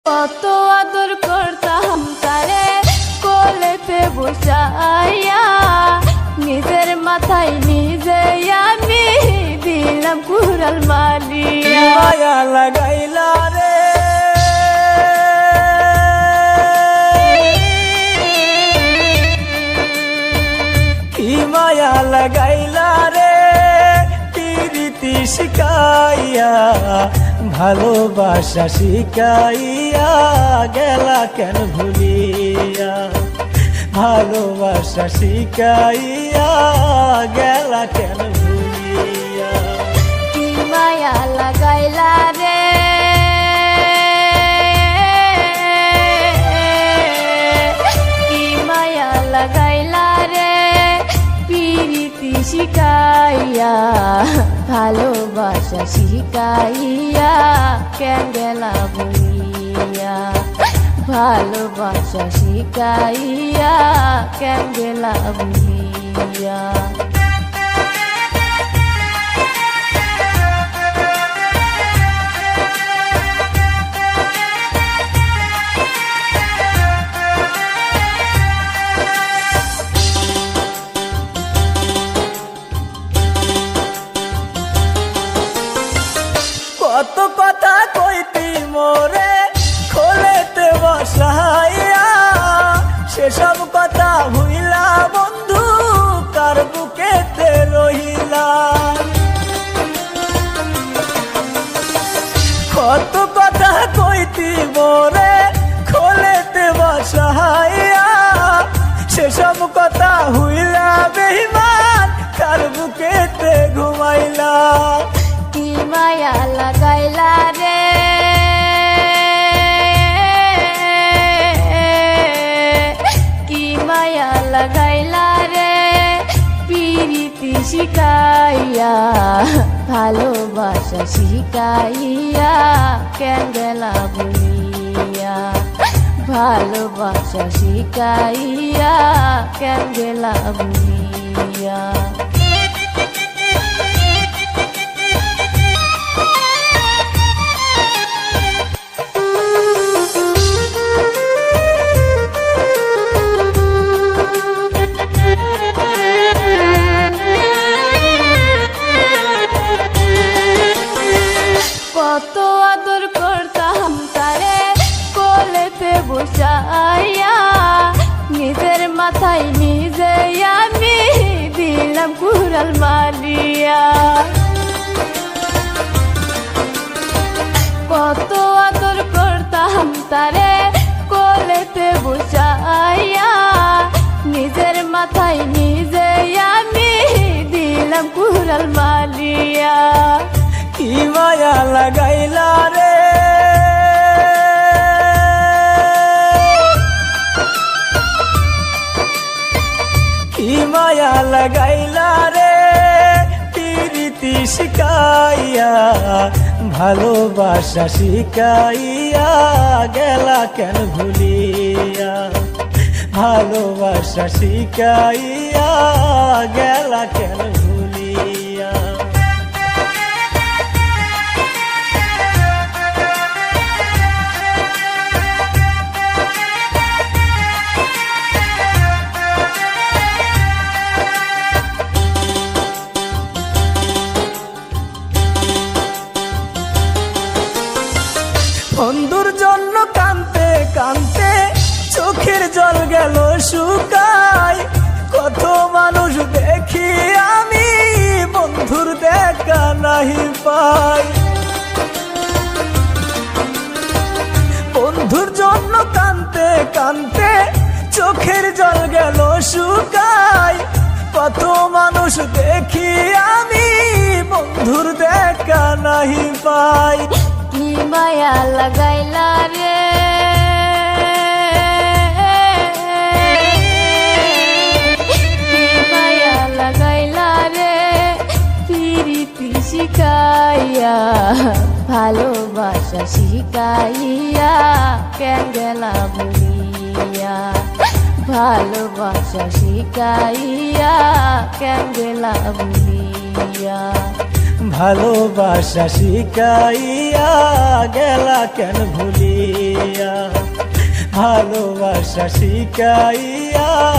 কত আদর করতাম তারে কোলেতে বসাইয়া, নিজের মাথায় নিজে আমি দিলাম কুড়াল মারিয়া। মায়া লাগাইলা রে কি মায়া লাগাইলা রে প্রীতি শিখাইয়া, ভালোবাসা শিখাইয়া গেলা কেন ভুলিয়া, ভালোবাসা শিখাইয়া গেলা কেন ভুলিয়া। কি মায়া লাগাইলা রে কি মায়া লাগাইলা রে প্রীতি শিখাইয়া, ভালোবাসা শিখাইয়া কেন গেলা ভুলিয়া, ভালোবাসা শিখাইয়া কেন গেলা ভুলিয়া। কত কথা কইতি মোরে খোলেতে বসাইয়া, সেসব কথা ভুইলা বন্ধু কার বুকেতে রহিলা। কত কথা কইতি মোরে খোলেতে বসাইয়া, সেসব কথা হইলা বেঈমান কার বুকেতে ঘুমাইলা। কি মায়া লাগাইলা রে কি মায়া লাগাইলা রে প্রীতি শিখাইয়া, ভালোবাসা শিখাইয়া কেন গেলা ভুলিয়া, ভালোবাসা শিখাইয়া কেন গেলা ভুলিয়া। কত আদর করতাম তারে কোলেতে বসাইয়া, নিজের মাথায় নিজে আমি দিলাম কুড়াল মারিয়া। কত আদর করতাম তারে কোলেতে বসাইয়া, নিজের মাথায় নিজে আমি দিলাম কুড়াল মারিয়া। কি মায়া লাগাইলা রে কি মায়া লাগাইলা রে প্রীতি শিখাইয়া, ভালোবাসা শিখাইয়া গেলা কেন ভুলিয়া, ভালোবাসা শিখাইয়া গেলা কেন ভুলিয়া। বন্ধুর জন্য কানতে কানতে চোখের জল গেল শুকাই, কত মানুষ দেখি আমি বন্ধুর দেখা নাহি পাই। বন্ধুর জন্য কানতে কানতে চোখের জল গেল শুকাই, কত মানুষ দেখি আমি বন্ধুর দেখা নাহি পাই। কি মায়া লাগাইলা রে কি মায়া লাগাইলা রে প্রীতি শিখাইয়া, ভালোবাসা শিখাইয়া কেন গেলা ভুলিয়া, ভালোবাসা শিখাইয়া কেন গেলা ভুলিয়া। ভালোবাসা শিখাইয়া গেলা কেন ভুলি। ভালোবাসা শিখাইয়া